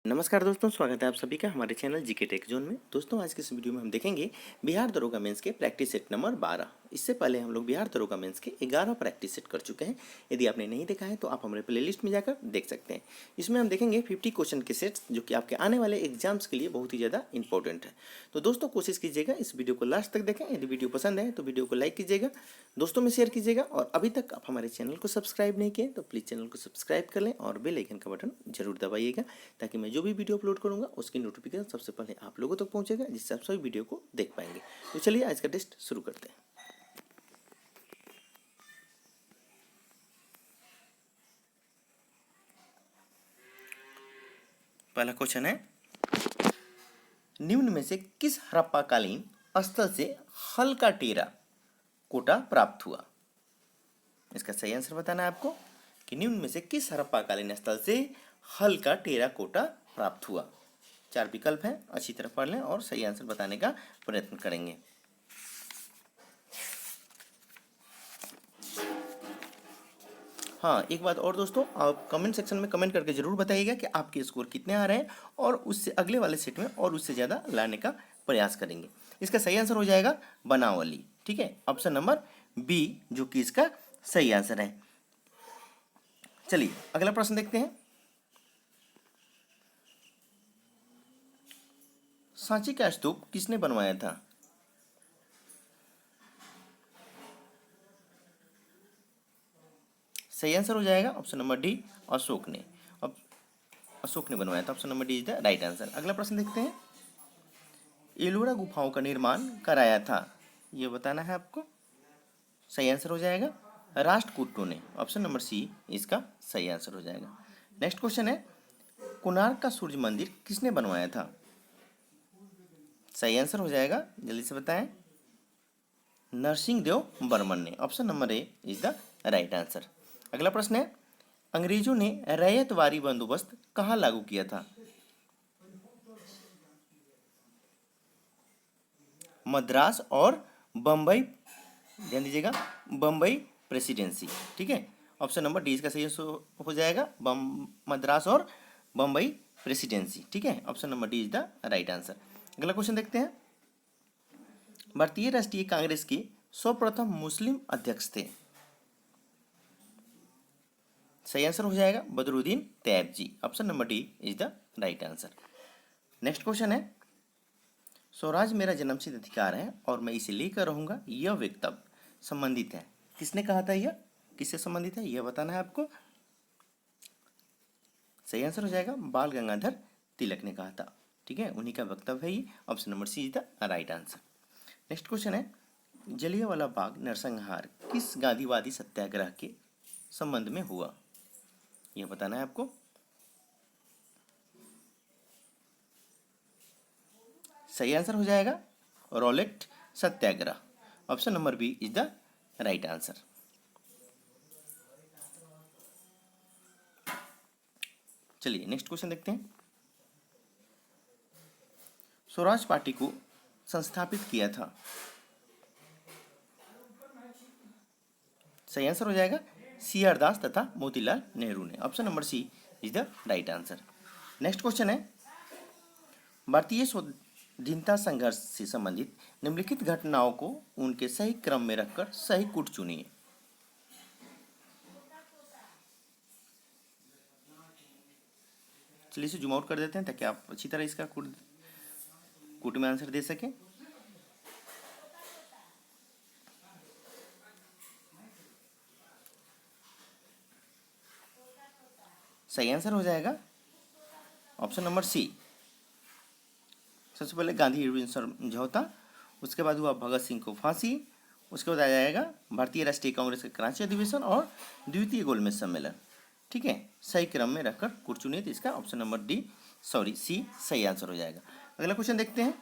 नमस्कार दोस्तों, स्वागत है आप सभी का हमारे चैनल जीके टेक जोन में। दोस्तों, आज के इस वीडियो में हम देखेंगे बिहार दरोगा मेंस के प्रैक्टिस सेट नंबर 12। इससे पहले हम लोग बिहार दरोगा मेंस के 11 प्रैक्टिस सेट कर चुके हैं। यदि आपने नहीं देखा है तो आप हमारे प्लेलिस्ट में जाकर देख सकते हैं। इसमें हम देखेंगे 50 क्वेश्चन के सेट्स जो कि आपके आने वाले एग्जाम्स के लिए बहुत ही ज़्यादा इंपॉर्टेंट है। तो दोस्तों, कोशिश कीजिएगा इस वीडियो को लास्ट तक देखें। यदि वीडियो पसंद है तो वीडियो को लाइक कीजिएगा, दोस्तों में शेयर कीजिएगा, और अभी तक आप हमारे चैनल को सब्सक्राइब नहीं किए तो प्लीज़ चैनल को सब्सक्राइब कर लें और बेल आइकन का बटन जरूर दबाइएगा, ताकि मैं जो भी वीडियो अपलोड करूंगा उसकी नोटिफिकेशन सबसे पहले आप लोगों तक पहुंचेगा, जिससे आप सभी वीडियो को देख पाएंगे। तो चलिए आज का टेस्ट शुरू करते हैं। पहला क्वेश्चन है, निम्न में से किस हड़प्पाकालीन स्थल से हल्का टेरा कोटा प्राप्त हुआ? इसका सही आंसर बताना है आपको कि निम्न में से किस हड़प्पाकालीन स्थल से हल्का टेरा कोटा प्राप्त हुआ। 4 विकल्प हैं, अच्छी तरह पढ़ लें और सही आंसर बताने का प्रयत्न करेंगे। हाँ, एक बात और दोस्तों, आप कमेंट सेक्शन में कमेंट करके जरूर बताइएगा कि आपके स्कोर कितने आ रहे हैं, और उससे अगले वाले सेट में और उससे ज़्यादा लाने का प्रयास करेंगे। इसका सही आंसर हो जाएगा बनावली। ठीक है, ऑप्शन नंबर बी जो कि इसका सही आंसर है। चलिए अगला प्रश्न देखते हैं। सांची का स्तूप किसने बनवाया था? सही आंसर हो जाएगा ऑप्शन नंबर डी, अशोक ने। अब अशोक ने बनवाया था, option number D is the right answer. अगला प्रश्न देखते हैं। एलोरा गुफाओं का निर्माण कराया था, ये बताना है आपको। सही आंसर हो जाएगा राष्ट्रकूटों ने, ऑप्शन नंबर सी इसका सही आंसर हो जाएगा। नेक्स्ट क्वेश्चन है, कोणार्क का सूर्य मंदिर किसने बनवाया था? सही आंसर हो जाएगा, जल्दी से बताएं। नरसिंह देव बर्मन ने, option number A is the right answer. अगला प्रश्न है, अंग्रेजों ने रैयतवारी बंदोबस्त कहाँ लागू किया था? मद्रास और बम्बई, ध्यान दीजिएगा, बम्बई प्रेसिडेंसी। ठीक है, ऑप्शन नंबर डी इसका सही हो जाएगा, मद्रास और बम्बई प्रेसिडेंसी। ठीक है, option number D is the right answer. अगला क्वेश्चन देखते हैं। भारतीय राष्ट्रीय कांग्रेस के सर्वप्रथम मुस्लिम अध्यक्ष थे? सही आंसर हो जाएगा Badruddin Tyab, option number D is the right answer. Next question है, स्वराज मेरा जन्मसिद्ध अधिकार है और मैं इसे लेकर रहूंगा, यह वक्तव्य संबंधित है, किसने कहा था? यह किससे संबंधित है यह बताना है आपको। सही आंसर हो जाएगा बाल गंगाधर तिलक ने कहा था। ठीक है, उन्हीं का वक्तव्य है ये, option number C is the right answer. Next question है, जलियांवाला बाग नरसंहार किस गांधीवादी सत्याग्रह के संबंध में हुआ, यह बताना है आपको। सही आंसर हो जाएगा Rowlatt Satyagraha, option number B is the right answer. चलिए नेक्स्ट क्वेश्चन देखते हैं। स्वराज पार्टी को संस्थापित किया था? सही आंसर हो जाएगा सी.आर. दास तथा मोतीलाल नेहरू ने, option number C is the right answer. Next question है, भारतीय स्वाधीनता संघर्ष से संबंधित निम्नलिखित घटनाओं को उनके सही क्रम में रखकर सही कूट चुनिए। चलिए इसे जूम आउट कर देते हैं ताकि आप अच्छी तरह इसका कूट में आंसर दे सकें। सही आंसर हो जाएगा ऑप्शन नंबर सी। सबसे पहले गांधी इरविन समझौता, उसके बाद हुआ भगत सिंह को फांसी, उसके बाद आ जाएगा भारतीय राष्ट्रीय कांग्रेस का कराची अधिवेशन और द्वितीय गोलमेज सम्मेलन। ठीक है, सही क्रम में रखकर कूट चुनिए, तो इसका ऑप्शन नंबर सी सही आंसर हो जाएगा। अगला क्वेश्चन देखते हैं।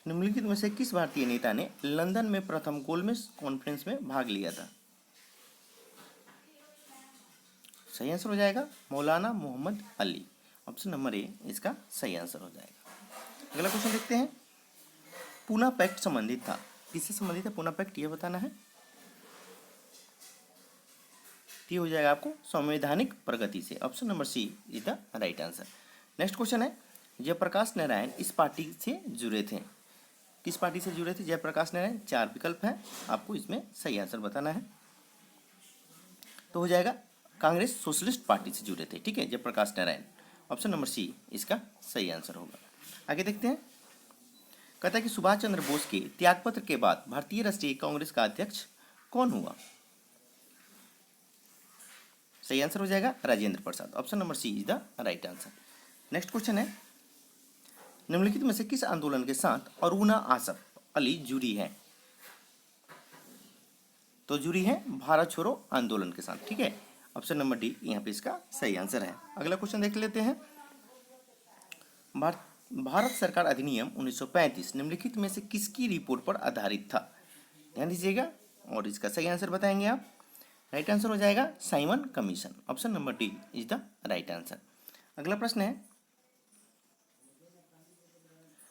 निम्नलिखित में से किस भारतीय नेता ने लंदन में प्रथम गोलमेज कॉन्फ्रेंस में भाग लिया था? सही आंसर हो जाएगा Maulana Mohammad Ali, option number A इसका सही आंसर हो जाएगा। अगला क्वेश्चन देखते हैं। पूना पैक्ट संबंधित था, किससे संबंधित है पूना पैक्ट, यह बताना है। तो ये हो जाएगा आपको संवैधानिक प्रगति से। Option number C is the right answer. Next question है, जयप्रकाश नारायण इस पार्टी से जुड़े थे। किस पार्टी से जुड़े थे जयप्रकाश नारायण? 4 विकल्प है, आपको इसमें सही आंसर बताना है। तो हो जाएगा कांग्रेस सोशलिस्ट पार्टी से जुड़े थे, ठीक है, Jayaprakash Narayan. Option number C इसका सही आंसर होगा। आगे देखते हैं, कहता है कि सुभाष चंद्र बोस के त्यागपत्र के बाद भारतीय राष्ट्रीय कांग्रेस का अध्यक्ष कौन हुआ? सही आंसर हो जाएगा Rajendra Prasad. Option number C is the right answer. Next question है, निम्नलिखित में से किस आंदोलन के साथ अरुणा आसफ अली जुड़ी है? तो जुड़ी है भारत छोड़ो आंदोलन के साथ, ठीक है। ऑप्शन नंबर डी यहाँ पे इसका सही आंसर है। अगला क्वेश्चन देख लेते हैं, भारत सरकार अधिनियम 1935 निम्नलिखित में से किसकी रिपोर्ट पर आधारित था? ध्यान दीजिएगा और इसका सही आंसर बताएंगे आप। राइट आंसर हो जाएगा Simon commission. Option number D is the right answer. अगला प्रश्न है,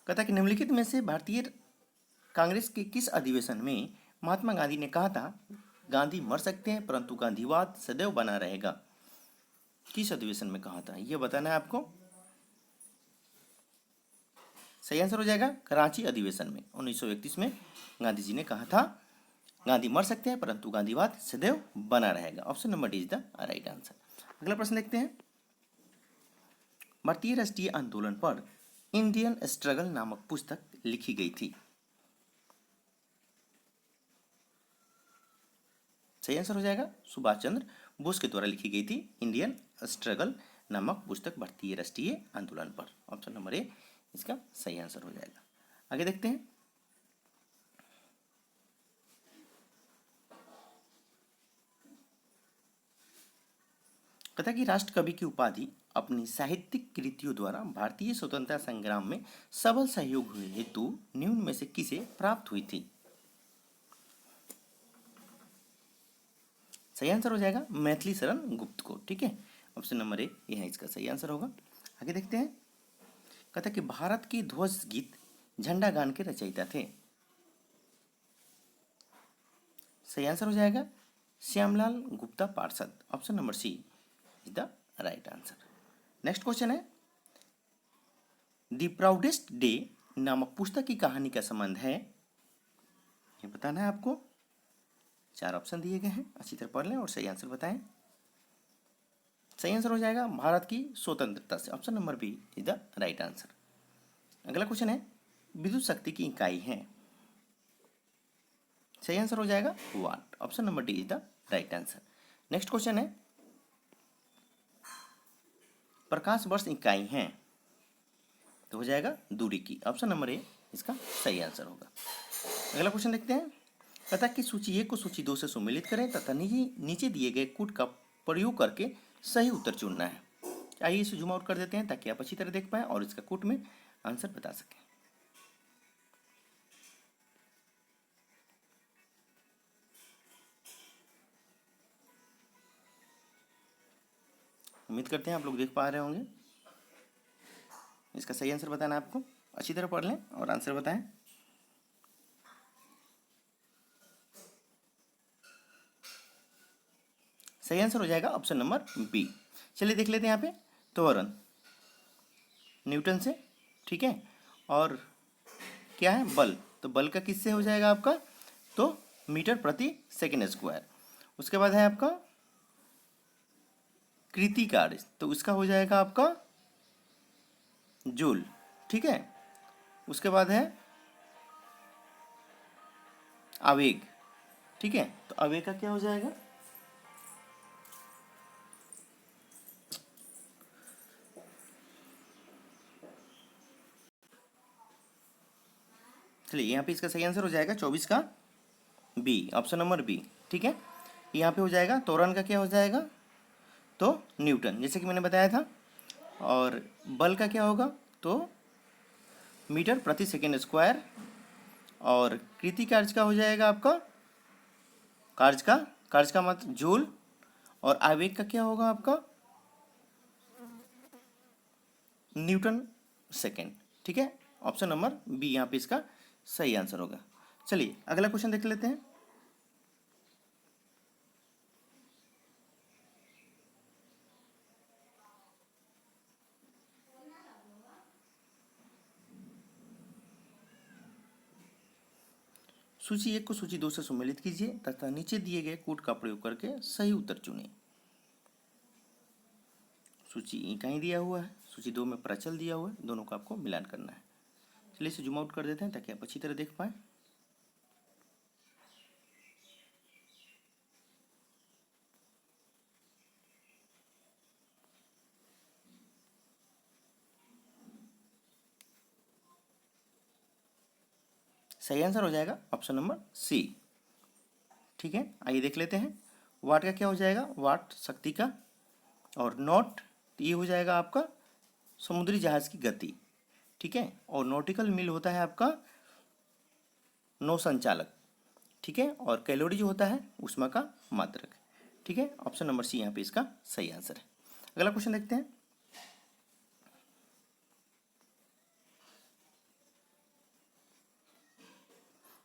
कहता कि निम्नलिखित में से भारतीय कांग्रेस के किस अधिवेशन में महात्मा गांधी ने कहा था गांधी मर सकते हैं परंतु गांधीवाद सदैव बना रहेगा? किस अधिवेशन में कहा था यह बताना है आपको। सही आंसर हो जाएगा कराची अधिवेशन में 1931 में गांधी जी ने कहा था गांधी मर सकते हैं परंतु गांधीवाद सदैव बना रहेगा। Option number D is the right answer. अगला प्रश्न देखते हैं, भारतीय राष्ट्रीय आंदोलन पर इंडियन स्ट्रगल नामक पुस्तक लिखी गई थी। सही आंसर हो जाएगा सुभाष चंद्र बोस के द्वारा लिखी गई थी इंडियन स्ट्रगल नामक पुस्तक भारतीय राष्ट्रीय आंदोलन पर। ऑप्शन नंबर ए इसका सही आंसर हो जाएगा। आगे देखते हैं, कहता कि राष्ट्रकवि की उपाधि अपनी साहित्यिक कृतियों द्वारा भारतीय स्वतंत्रता संग्राम में सबल सहयोग हेतु निम्न में से किसे प्राप्त हुई थी? सही आंसर हो जाएगा मैथिली शरण गुप्त को, ठीक है। ऑप्शन नंबर ए यहाँ इसका सही आंसर होगा। आगे देखते हैं, कहता कि भारत के ध्वज गीत झंडा गान के रचयिता थे। सही आंसर हो जाएगा Shyamlal Gupta Parshad. Option number C is the right answer. Next question है, द प्राउडेस्ट डे नामक पुस्तक की कहानी का संबंध है, ये बताना है आपको। 4 ऑप्शन दिए गए हैं, अच्छी तरह पढ़ लें और सही आंसर बताएं। सही आंसर हो जाएगा भारत की स्वतंत्रता से। Option number B is the right answer. अगला क्वेश्चन है, विद्युत शक्ति की इकाई है। सही आंसर हो जाएगा watt. Option number D is the right answer. Next question है, प्रकाश वर्ष इकाई है, तो हो जाएगा दूरी की। ऑप्शन नंबर ए इसका सही आंसर होगा। अगला क्वेश्चन देखते हैं, तथा कि सूची 1 को सूची 2 से सम्मिलित करें तथा नीचे दिए गए कूट का प्रयोग करके सही उत्तर चुनना है। आइए इसे जूम आउट कर देते हैं ताकि आप अच्छी तरह देख पाएं और इसका कूट में आंसर बता सकें। उम्मीद करते हैं आप लोग देख पा रहे होंगे। इसका सही आंसर बताना है आपको, अच्छी तरह पढ़ लें और आंसर बताएं। सही आंसर हो जाएगा ऑप्शन नंबर बी। चलिए देख लेते हैं यहाँ पे, त्वरण न्यूटन से, ठीक है। और क्या है बल, तो बल का किससे हो जाएगा आपका, तो मीटर प्रति सेकेंड स्क्वायर। उसके बाद है आपका कृति कार्य, तो उसका हो जाएगा आपका जूल, ठीक है। उसके बाद है आवेग, ठीक है, तो आवेग का क्या हो जाएगा, चलिए यहाँ पे इसका सही आंसर हो जाएगा 24 का बी, ऑप्शन नंबर बी, ठीक है। यहाँ पे हो जाएगा त्वरण का क्या हो जाएगा, तो न्यूटन, जैसे कि मैंने बताया था। और बल का क्या होगा, तो मीटर प्रति सेकेंड स्क्वायर। और कृति कार्य का हो जाएगा आपका कार्य का मतलब जूल। और आवेग का क्या होगा आपका न्यूटन सेकेंड, ठीक है। ऑप्शन नंबर बी यहाँ पे इसका सही आंसर होगा। चलिए अगला क्वेश्चन देख लेते हैं, सूची 1 को सूची 2 से सम्मिलित कीजिए तथा नीचे दिए गए कोड का प्रयोग करके सही उत्तर चुनें। सूची E कहीं दिया हुआ है, सूची 2 में प्रचल दिया हुआ है, दोनों का आपको मिलान करना है। चलिए इसे जूम आउट कर देते हैं ताकि आप अच्छी तरह देख पाएं। सही आंसर हो जाएगा ऑप्शन नंबर सी। ठीक है, आइए देख लेते हैं। वाट का क्या हो जाएगा, वाट शक्ति का, और नॉट ये हो जाएगा आपका समुद्री जहाज की गति। ठीक है, और नॉटिकल मील होता है आपका नौ संचालक। ठीक है, और कैलोरी जो होता है ऊष्मा का मात्रक। ठीक है, ऑप्शन नंबर सी यहाँ पे इसका सही आंसर है। अगला क्वेश्चन देखते हैं।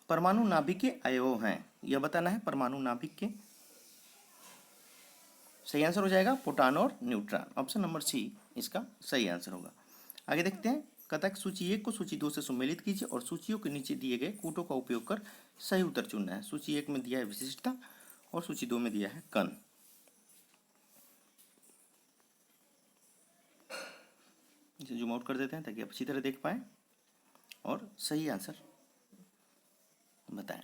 परमाणु नाभिक के अवयव हैं, यह बताना है। परमाणु नाभिक के सही आंसर हो जाएगा प्रोटॉन और न्यूट्रॉन। ऑप्शन नंबर सी इसका सही आंसर होगा। आगे देखते हैं। कथक सूची 1 को सूची 2 से सम्मिलित कीजिए और सूचियों के नीचे दिए गए कूटों का उपयोग कर सही उत्तर चुनना है। सूची 1 में दिया है विशिष्टता और सूची 2 में दिया है कण। इसे जूम आउट कर देते हैं ताकि आप अच्छी तरह देख पाएं और सही आंसर बताएं।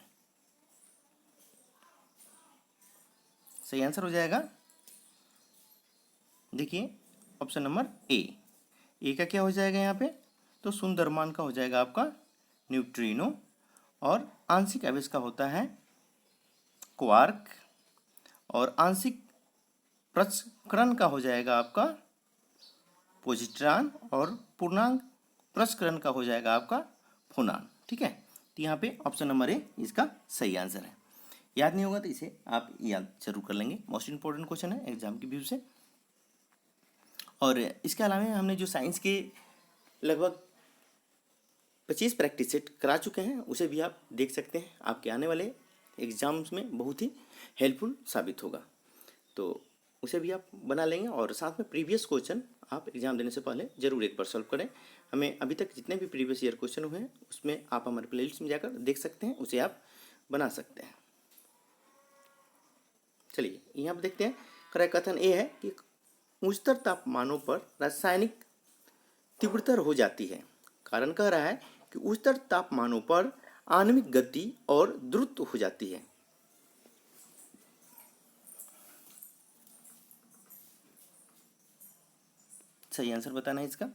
सही आंसर हो जाएगा, देखिए ऑप्शन नंबर ए का क्या हो जाएगा यहाँ पे, तो सुंदरमान का हो जाएगा आपका न्यूट्रिनो, और आंशिक आवेश का होता है क्वार्क, और आंशिक प्रसंकरण का हो जाएगा आपका पॉजिट्रॉन, और पूर्णांक प्रसंकरण का हो जाएगा आपका फोनॉन। ठीक है, तो यहाँ पे ऑप्शन नंबर ए इसका सही आंसर है। याद नहीं होगा तो इसे आप याद जरूर कर लेंगे, मोस्ट इंपॉर्टेंट क्वेश्चन है एग्जाम की व्यू से। और इसके अलावा हमने जो साइंस के लगभग 25 प्रैक्टिस सेट करा चुके हैं, उसे भी आप देख सकते हैं। आपके आने वाले एग्जाम्स में बहुत ही हेल्पफुल साबित होगा, तो उसे भी आप बना लेंगे। और साथ में प्रीवियस क्वेश्चन आप एग्जाम देने से पहले जरूर एक बार सॉल्व करें। हमें अभी तक जितने भी प्रीवियस ईयर क्वेश्चन हुए हैं उसमें आप हमारे प्लेलिस्ट में जाकर देख सकते हैं, उसे आप बना सकते हैं। चलिए यहाँ पर देखते हैं। क्रय कथन ये है कि उच्चतर तापमानों पर रासायनिक तीव्रतर हो जाती है। कारण कह रहा है कि उच्चतर तापमानों पर आणविक गति और द्रुत हो जाती है। सही आंसर बताना है इसका।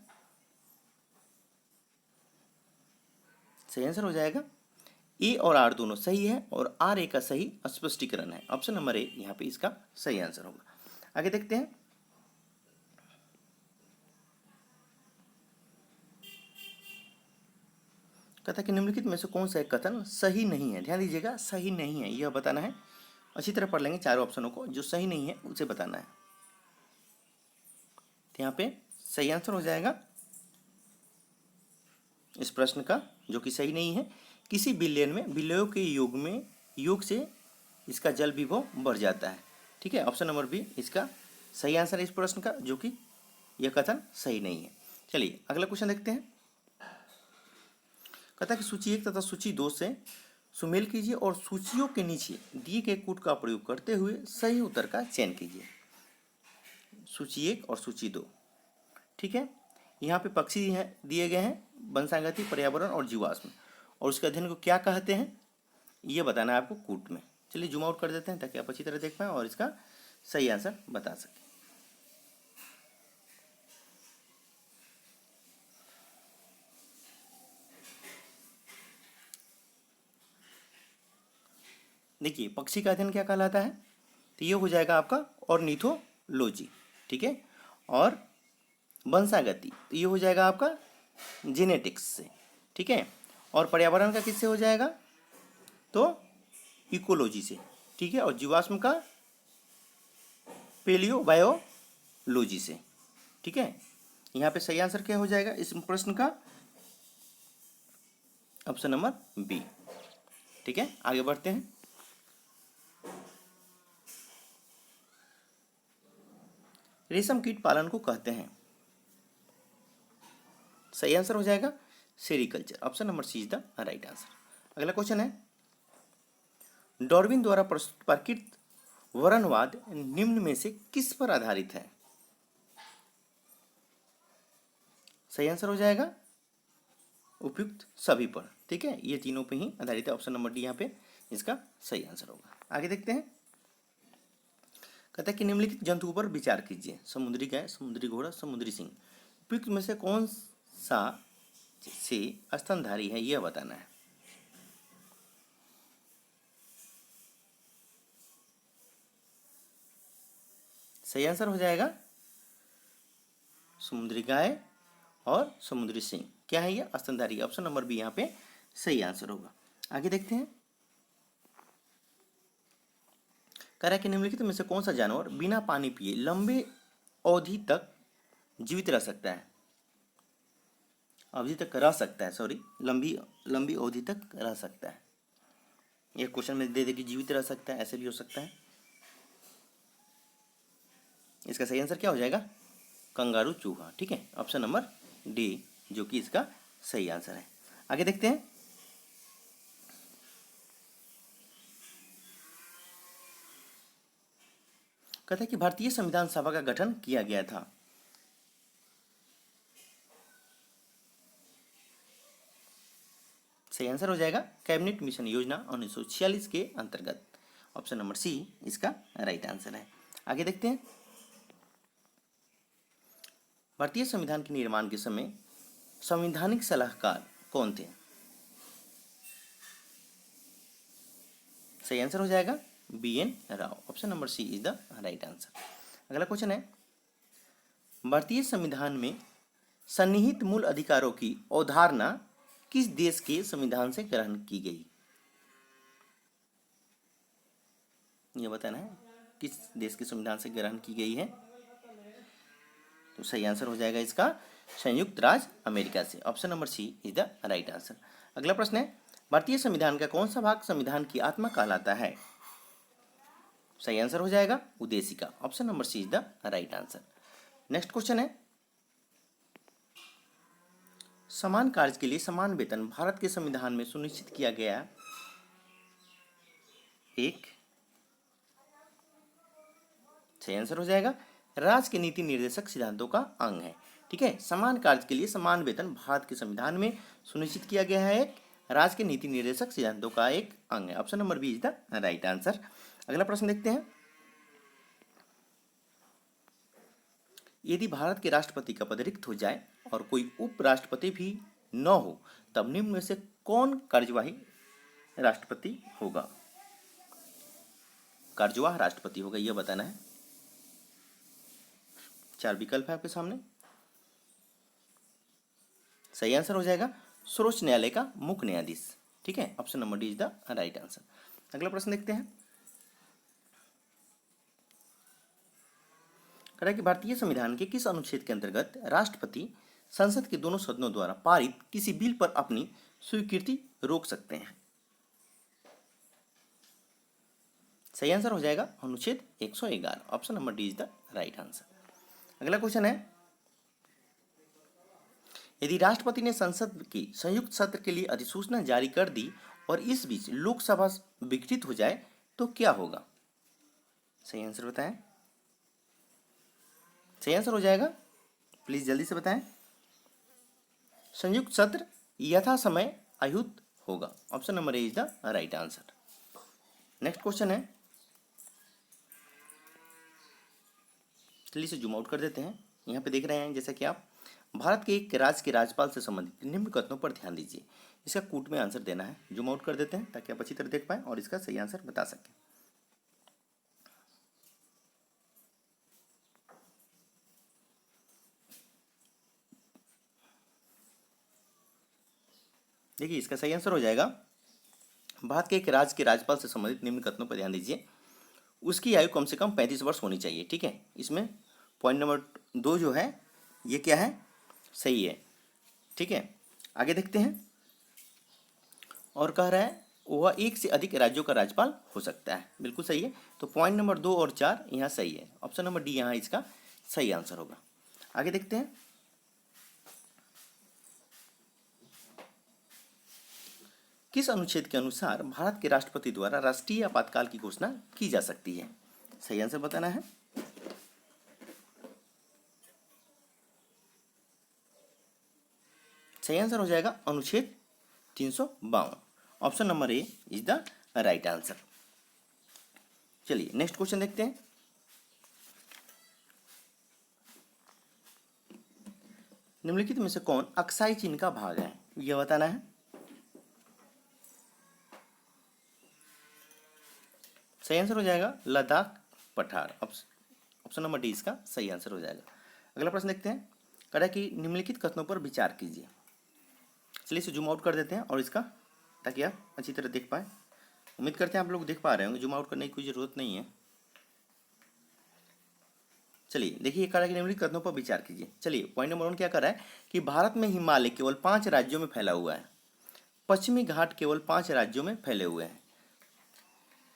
सही आंसर हो जाएगा ए और आर दोनों सही है, और आर ए का सही स्पष्टीकरण है। ऑप्शन नंबर ए यहाँ पे इसका सही आंसर होगा। आगे देखते हैं। कथा कि निम्नलिखित में से कौन सा एक कथन सही नहीं है। ध्यान दीजिएगा, सही नहीं है यह बताना है। अच्छी तरह पढ़ लेंगे चारों ऑप्शनों को, जो सही नहीं है उसे बताना है। तो यहाँ पे सही आंसर हो जाएगा इस प्रश्न का, जो कि सही नहीं है। किसी विलयन में विलयों के योग से इसका जल विभव बढ़ जाता है। ठीक है, ऑप्शन नंबर बी इसका सही आंसर है इस प्रश्न का, जो कि यह कथन सही नहीं है। चलिए अगला क्वेश्चन देखते हैं। कथा की सूची 1 तथा सूची 2 से सुमेल कीजिए और सूचियों के नीचे दिए गए कूट का प्रयोग करते हुए सही उत्तर का चयन कीजिए। सूची 1 और सूची 2। ठीक है, यहाँ पे पक्षी हैं दिए गए हैं, वंशागति, पर्यावरण और जीवाश्म, और उसके अध्ययन को क्या कहते हैं ये बताना है आपको कूट में। चलिए जूम आउट कर देते हैं ताकि आप अच्छी तरह देख पाएं और इसका सही आंसर बता सकें। देखिए पक्षी का अध्ययन क्या कहलाता है, तो ये हो जाएगा आपका ऑर्निथोलॉजी। ठीक है, और वंशागति तो ये हो जाएगा आपका जेनेटिक्स से। ठीक है, और पर्यावरण का किससे हो जाएगा, तो इकोलॉजी से। ठीक है, और जीवाश्म का पेलियोबायोलॉजी से। ठीक है, यहाँ पे सही आंसर क्या हो जाएगा इस प्रश्न का, ऑप्शन नंबर बी। ठीक है, आगे बढ़ते हैं। रेशम कीट पालन को कहते हैं। सही आंसर हो जाएगा sericulture. Option number C is the right answer. अगला क्वेश्चन है। डार्विन द्वारा प्रस्तुत प्राकृत वर्णवाद निम्न में से किस पर आधारित है? सही आंसर हो जाएगा उपयुक्त सभी पर। ठीक है, ये तीनों पे ही आधारित है। ऑप्शन नंबर डी यहाँ पे इसका सही आंसर होगा। आगे देखते हैं। कहता है कि निम्नलिखित जंतुओं पर विचार कीजिए। समुद्री गाय, समुद्री घोड़ा, समुद्री सिंह। उपयुक्त में से कौन सा से स्तनधारी है यह बताना है। सही आंसर हो जाएगा समुद्री गाय और समुद्री सिंह। क्या है ये? स्तनधारी। ऑप्शन नंबर बी यहाँ पे सही आंसर होगा। आगे देखते हैं। कह रहा है कि निम्नलिखित में से कौन सा जानवर बिना पानी पिए लंबे अवधि तक जीवित रह सकता है? अवधि तक रह सकता है, सॉरी, लंबी लंबी अवधि तक रह सकता है। यह क्वेश्चन में दे दे कि जीवित रह सकता है, ऐसे भी हो सकता है। इसका सही आंसर क्या हो जाएगा? कंगारू चूहा। ठीक है, ऑप्शन नंबर डी जो कि इसका सही आंसर है। आगे देखते हैं। कहता है कि भारतीय संविधान सभा का गठन किया गया था। सही आंसर हो जाएगा कैबिनेट मिशन योजना 1946 के अंतर्गत। ऑप्शन नंबर सी इसका राइट आंसर है। आगे देखते हैं। भारतीय संविधान के निर्माण के समय संवैधानिक सलाहकार कौन थे? सही आंसर हो जाएगा BN Rao. Option number C is the right answer. अगला क्वेश्चन है। भारतीय संविधान में सन्निहित मूल अधिकारों की अवधारणा किस देश के संविधान से ग्रहण की गई? यह बताना है किस देश के संविधान से ग्रहण की गई है। तो सही आंसर हो जाएगा इसका संयुक्त राज्य अमेरिका से। Option number C is the right answer. अगला प्रश्न है। भारतीय संविधान का कौन सा भाग संविधान की आत्मा कहलाता है? सही आंसर हो जाएगा उद्देशिका। Option number C is the right answer. Next question है। समान कार्य के लिए समान वेतन भारत के संविधान में सुनिश्चित किया गया एक। सही आंसर हो जाएगा राज्य के नीति निर्देशक सिद्धांतों का अंग है। ठीक है, समान कार्य के लिए समान वेतन भारत के संविधान में सुनिश्चित किया गया है एक राज्य के नीति निर्देशक सिद्धांतों का एक अंग है। Option number B is the right answer. अगला प्रश्न देखते हैं। यदि भारत के राष्ट्रपति का पद रिक्त हो जाए और कोई उपराष्ट्रपति भी न हो तब निम्न में से कौन कार्यवाही राष्ट्रपति होगा? कार्यवाह राष्ट्रपति होगा, यह बताना है। चार विकल्प है आपके सामने। सही आंसर हो जाएगा सर्वोच्च न्यायालय का मुख्य न्यायाधीश। ठीक है, option number D is the right answer. अगला प्रश्न देखते हैं। कह रहा है कि भारतीय संविधान के किस अनुच्छेद के अंतर्गत राष्ट्रपति संसद के दोनों सदनों द्वारा पारित किसी बिल पर अपनी स्वीकृति रोक सकते हैं? सही आंसर हो जाएगा अनुच्छेद 111। Option number D is the right answer. अगला क्वेश्चन है। यदि राष्ट्रपति ने संसद के संयुक्त सत्र के लिए अधिसूचना जारी कर दी और इस बीच लोकसभा विघटित हो जाए तो क्या होगा? सही आंसर बताएं। सही आंसर हो जाएगा, प्लीज जल्दी से बताएं। संयुक्त सत्र यथा समय आहूत होगा। Option number A is the right answer. Next question है। चलिए इसे जूम आउट कर देते हैं। यहाँ पे देख रहे हैं जैसा कि आप भारत के एक राज्य के राज्यपाल से संबंधित निम्न कथनों पर ध्यान दीजिए। इसका कूट में आंसर देना है। जूम आउट कर देते हैं ताकि आप अच्छी तरह देख पाएं और इसका सही आंसर बता सकें। देखिए इसका सही आंसर हो जाएगा भारत के एक राज्य के राज्यपाल से संबंधित निम्न कथनों पर ध्यान दीजिए। उसकी आयु कम से कम 35 वर्ष होनी चाहिए। ठीक है, इसमें पॉइंट नंबर 2 जो है ये क्या है? सही है। ठीक है, आगे देखते हैं। और कह रहा है वह एक से अधिक राज्यों का राज्यपाल हो सकता है। बिल्कुल सही है। तो पॉइंट नंबर 2 और 4 यहाँ सही है। ऑप्शन नंबर डी यहाँ इसका सही आंसर होगा। आगे देखते हैं। किस अनुच्छेद के अनुसार भारत के राष्ट्रपति द्वारा राष्ट्रीय आपातकाल की घोषणा की जा सकती है? सही आंसर बताना है। सही आंसर हो जाएगा अनुच्छेद 352। Option number A is the right answer. चलिए नेक्स्ट क्वेश्चन देखते हैं। निम्नलिखित में से कौन अक्साई चीन का भाग है? यह बताना है। सही आंसर हो जाएगा लद्दाख पठार। ऑप्शन नंबर डी इसका सही आंसर हो जाएगा। अगला प्रश्न देखते हैं। कह रहा है कि निम्नलिखित कथनों पर विचार कीजिए। चलिए इसे जूम आउट कर देते हैं और इसका, ताकि आप अच्छी तरह देख पाए। उम्मीद करते हैं आप लोग देख पा रहे होंगे, जूम आउट करने की कोई जरूरत नहीं है। चलिए देखिए, कह रहा है कि निम्नलिखित कथनों पर विचार कीजिए। चलिए पॉइंट नंबर 1 क्या कर रहा है कि भारत में हिमालय केवल 5 राज्यों में फैला हुआ है, पश्चिमी घाट केवल 5 राज्यों में फैले हुए हैं,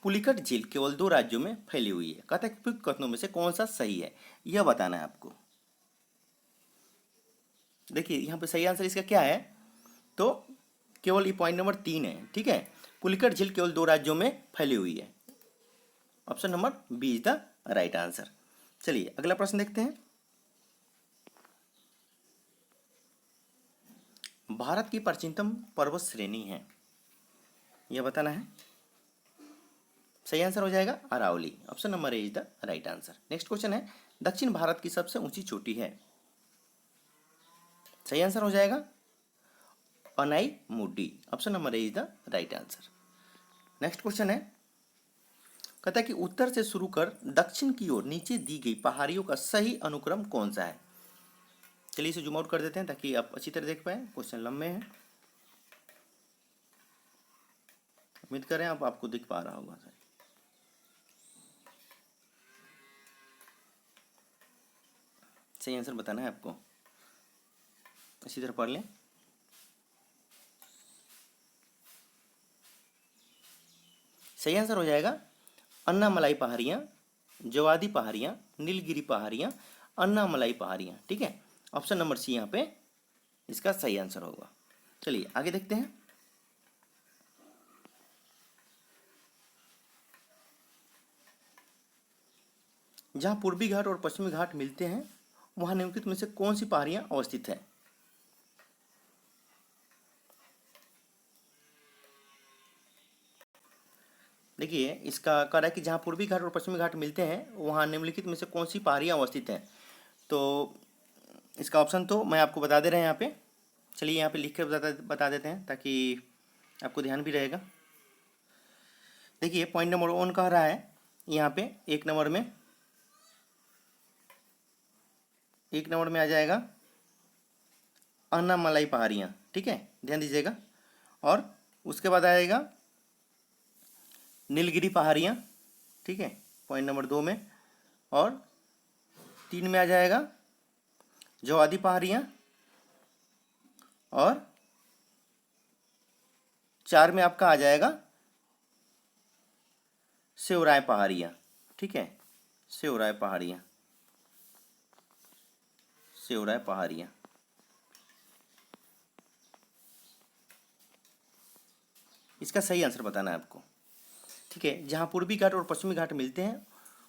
पुलिकट झील केवल 2 राज्यों में फैली हुई है। कहता है कि उपयुक्त कथनों में से कौन सा सही है, यह बताना है आपको। देखिए यहाँ पे सही आंसर इसका क्या है, तो केवल ये पॉइंट नंबर 3 है। ठीक है, पुलिकट झील केवल 2 राज्यों में फैली हुई है। Option number B is the right answer. चलिए अगला प्रश्न देखते हैं। भारत की प्राचीनतम पर्वत श्रेणी है, यह बताना है। सही आंसर हो जाएगा Aravalli. Option number A is the right answer. Next question है, दक्षिण भारत की सबसे ऊंची चोटी है। सही आंसर हो जाएगा Anai Mudi. Option number A is the right answer. Next question है, कहता है कि उत्तर से शुरू कर दक्षिण की ओर नीचे दी गई पहाड़ियों का सही अनुक्रम कौन सा है? चलिए इसे जूम आउट कर देते हैं ताकि आप अच्छी तरह देख पाए। क्वेश्चन लंबे हैं, उम्मीद करें आपको दिख पा रहा होगा। सही आंसर बताना है आपको, अच्छी तरह पढ़ लें। सही आंसर हो जाएगा अन्नामलाई पहाड़ियाँ, जवादी पहाड़ियाँ, नीलगिरी पहाड़ियाँ, अन्नामलाई पहाड़ियाँ। ठीक है, ऑप्शन नंबर सी यहाँ पे इसका सही आंसर होगा। चलिए आगे देखते हैं। जहाँ पूर्वी घाट और पश्चिमी घाट मिलते हैं वहाँ निम्नलिखित में से कौन सी पहाड़ियाँ अवस्थित है? देखिए इसका कह रहा है कि जहाँ पूर्वी घाट और पश्चिमी घाट मिलते हैं वहाँ निम्नलिखित में से कौन सी पहाड़ियाँ अवस्थित हैं। तो इसका ऑप्शन तो मैं आपको बता दे रहे हैं यहाँ पे। चलिए यहाँ पे लिख कर बता देते हैं ताकि आपको ध्यान भी रहेगा। देखिए पॉइंट नंबर 1 कह रहा है यहाँ पे एक नंबर में आ जाएगा अन्नामलाई पहाड़ियाँ। ठीक है, ध्यान दीजिएगा। और उसके बाद आएगा नीलगिरी पहाड़ियाँ। ठीक है, पॉइंट नंबर 2 में। और 3 में आ जाएगा जवादी पहाड़ियाँ। और 4 में आपका आ जाएगा सेवराय पहाड़ियाँ। ठीक है, सेवराय पहाड़ियाँ, सेवराय पहाड़ियाँ। इसका सही आंसर बताना है आपको। ठीक है, जहाँ पूर्वी घाट और पश्चिमी घाट मिलते हैं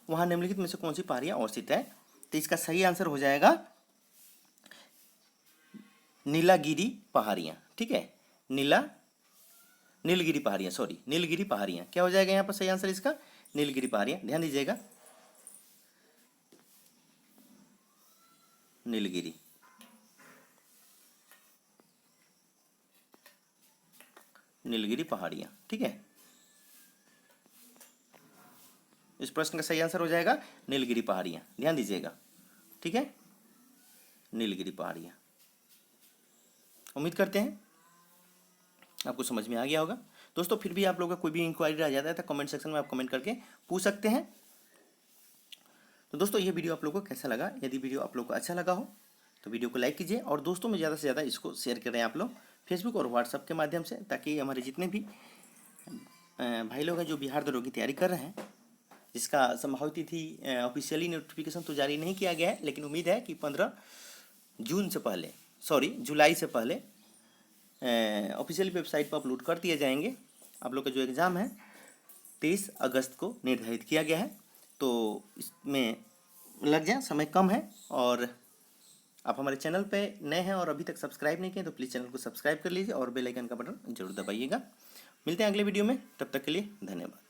वहाँ निम्नलिखित में से कौन सी पहाड़ियाँ अवस्थित है? तो इसका सही आंसर हो जाएगा नीलागिरी पहाड़ियाँ। ठीक है, नीलगिरी पहाड़ियाँ, सॉरी नीलगिरी पहाड़ियाँ। क्या हो जाएगा यहाँ पर सही आंसर इसका? नीलगिरी पहाड़ियाँ। ध्यान दीजिएगा, नीलगिरी। नीलगिरी पहाड़ियाँ। ठीक है, इस प्रश्न का सही आंसर हो जाएगा नीलगिरी पहाड़ियाँ। ध्यान दीजिएगा। ठीक है, नीलगिरी पहाड़ियाँ। उम्मीद करते हैं आपको समझ में आ गया होगा। दोस्तों फिर भी आप लोगों का कोई भी इंक्वायरी रह जाता है तो कमेंट सेक्शन में आप कमेंट करके पूछ सकते हैं। तो दोस्तों ये वीडियो आप लोगों को कैसा लगा? यदि वीडियो आप लोगों को अच्छा लगा हो तो वीडियो को लाइक कीजिए और दोस्तों में ज़्यादा से ज़्यादा इसको शेयर करें आप लोग फेसबुक और व्हाट्सएप के माध्यम से, ताकि हमारे जितने भी भाई लोग हैं जो बिहार दरोगा की तैयारी कर रहे हैं, जिसका संभावित तिथि ऑफिशियली नोटिफिकेशन तो जारी नहीं किया गया है, लेकिन उम्मीद है कि 15 जून से पहले, सॉरी जुलाई से पहले ऑफिशियल वेबसाइट पर अपलोड कर दिए जाएंगे। आप लोग का जो एग्ज़ाम है 23 अगस्त को निर्धारित किया गया है, तो इसमें लग जाए, समय कम है। और आप हमारे चैनल पे नए हैं और अभी तक सब्सक्राइब नहीं किए तो प्लीज़ चैनल को सब्सक्राइब कर लीजिए और बेल आइकन का बटन जरूर दबाइएगा। मिलते हैं अगले वीडियो में, तब तक के लिए धन्यवाद।